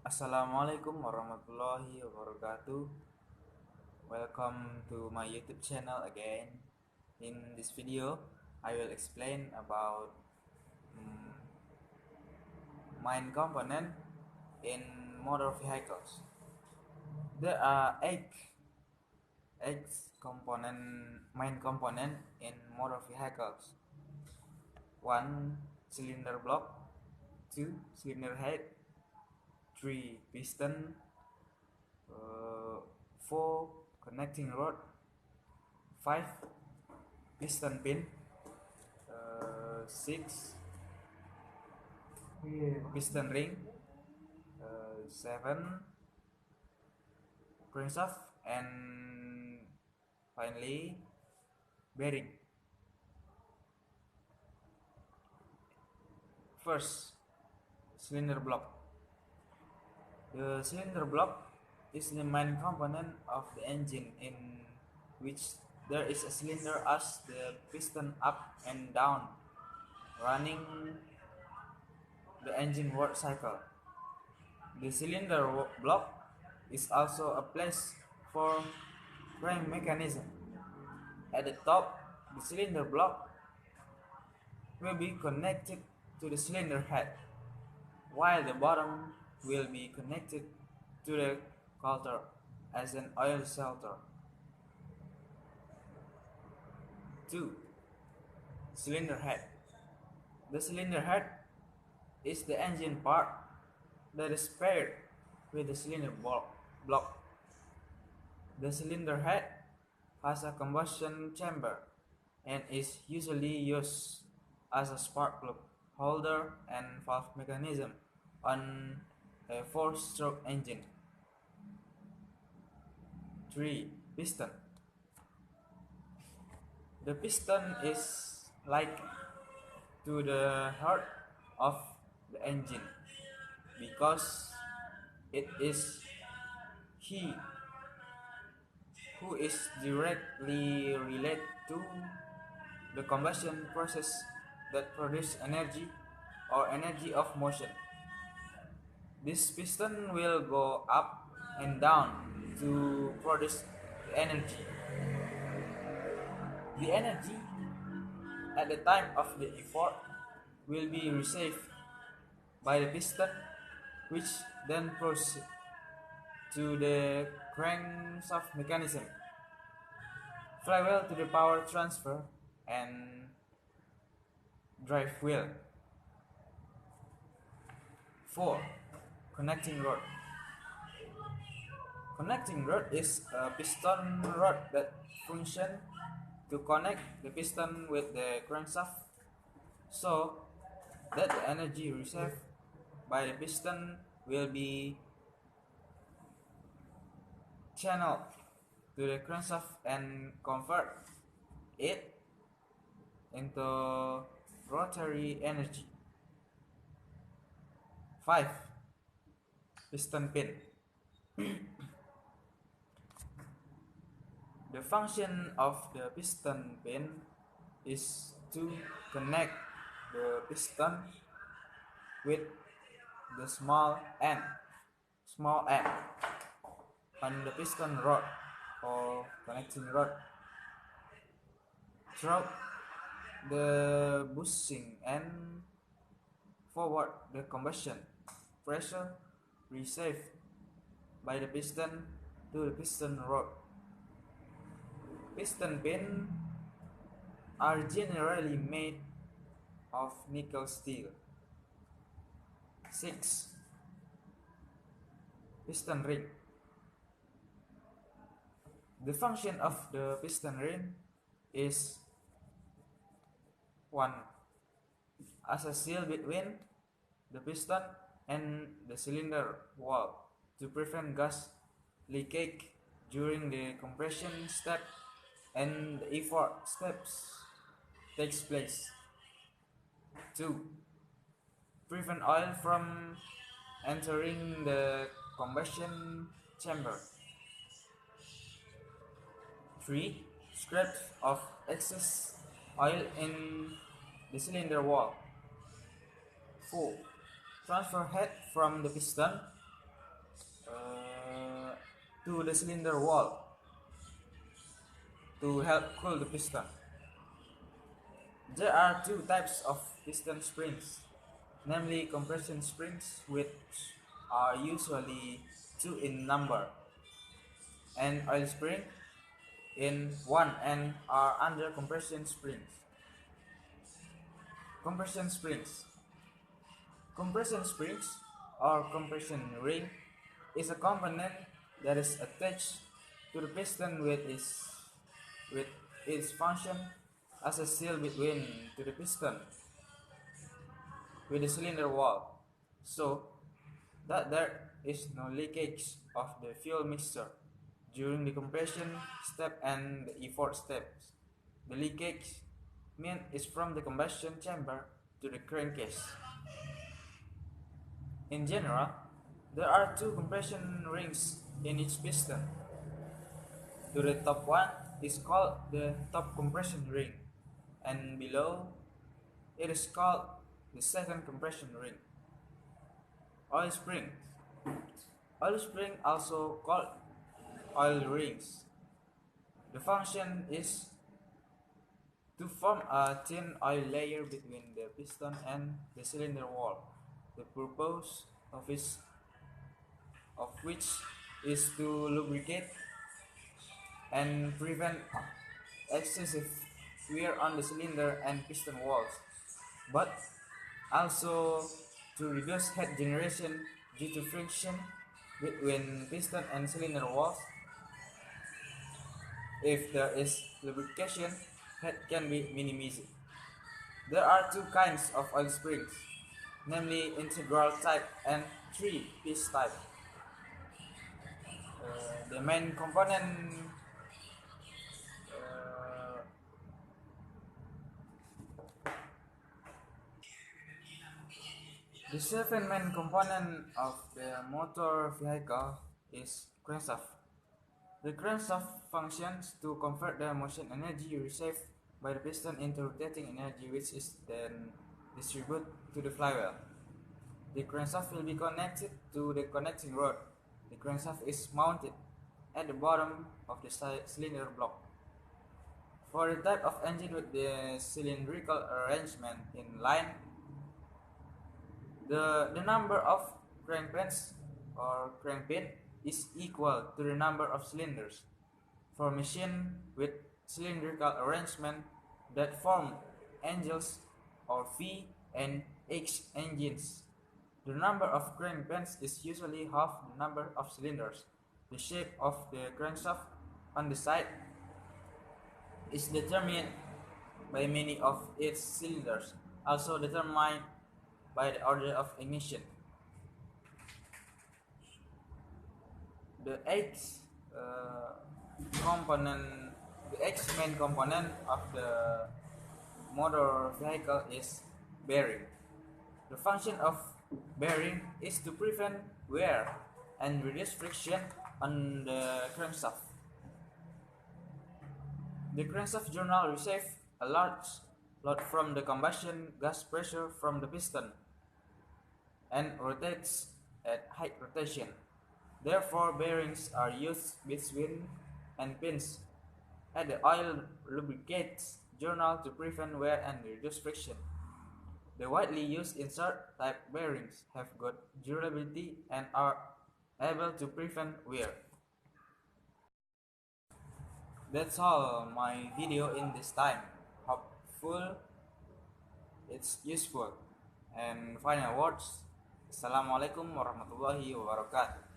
Assalamualaikum warahmatullahi wabarakatuh. Welcome to my YouTube channel again. In this video, I will explain about mm, main component in motor vehicles. There are eight main component in motor vehicles. One cylinder block, two cylinder head, three piston, uh, four connecting rod, five piston pin, six piston ring, seven crankshaft, and finally bearing. First, cylinder block. The cylinder block is the main component of the engine, in which there is a cylinder as the piston up and down, running the engine work cycle. The cylinder block is also a place for crank mechanism. At the top, the cylinder block will be connected to the cylinder head, while the bottom will be connected to the coulter as an oil filter. 2. Cylinder head. The cylinder head is the engine part that is paired with the cylinder block. The cylinder head has a combustion chamber and is usually used as a spark plug holder and valve mechanism on a 4-stroke engine. 3. Piston. The piston is like to the heart of the engine because it is he who is directly related to the combustion process that produces energy or energy of motion. This piston will go up and down to produce the energy. The energy at the time of the effort will be received by the piston, which then proceeds to the crankshaft mechanism, flywheel to the power transfer, and drive wheel. 4. Connecting rod. Connecting rod is a piston rod that functions to connect the piston with the crankshaft so that the energy received by the piston will be channeled to the crankshaft and convert it into rotary energy. 5. Piston pin. The function of the piston pin is to connect the piston with the small end on the piston rod or connecting rod throughout the bushing and forward the combustion pressure received by the piston to the piston rod. Piston pins are generally made of nickel steel. 6. Piston ring. The function of the piston ring is 1. As a seal between the piston and the cylinder wall to prevent gas leakage during the compression step and the effort steps takes place. 2. Prevent oil from entering the combustion chamber. 3. Scraps of excess oil in the cylinder wall. 4. Transfer head from the piston to the cylinder wall to help cool the piston. There are two types of piston springs, namely compression springs, which are usually two in number, and oil spring in one and are under compression springs. Compression springs. Compression springs or compression ring is a component that is attached to the piston with its function as a seal between to the piston with the cylinder wall, so that there is no leakage of the fuel mixture during the compression step and the effort steps. The leakage mean is from the combustion chamber to the crankcase. In general, there are two compression rings in each piston. To the top one is called the top compression ring, and below it is called the second compression ring. Oil springs. Oil spring also called oil rings. The function is to form a thin oil layer between the piston and the cylinder wall. The purpose of which is to lubricate and prevent excessive wear on the cylinder and piston walls, but also to reduce heat generation due to friction between piston and cylinder walls. If there is lubrication, heat can be minimized. There are two kinds of oil springs, namely integral type and three-piece type. The main component uh, the seven main component of the motor vehicle is crankshaft. The crankshaft functions to convert the motion energy received by the piston into rotating energy, which is then distributed to the flywheel. The crankshaft will be connected to the connecting rod. The crankshaft is mounted at the bottom of the cylinder block. For the type of engine with the cylindrical arrangement in line, the number of crankpins or crankpin is equal to the number of cylinders. For machine with cylindrical arrangement that form angles or V and H engines, the number of crankpins is usually half the number of cylinders. The shape of the crankshaft on the side is determined by many of its cylinders, also determined by the order of ignition. The eighth component, the eighth main component of the motor vehicle is bearing. The function of bearing is to prevent wear and reduce friction on the crankshaft. The crankshaft journal receives a large load from the combustion gas pressure from the piston and rotates at high rotation. Therefore, bearings are used between and pins at the oil lubricates journal to prevent wear and reduce friction. The widely used insert type bearings have good durability and are able to prevent wear. That's all my video in this time. Hopeful it's useful. And final words. Assalamualaikum warahmatullahi wabarakatuh.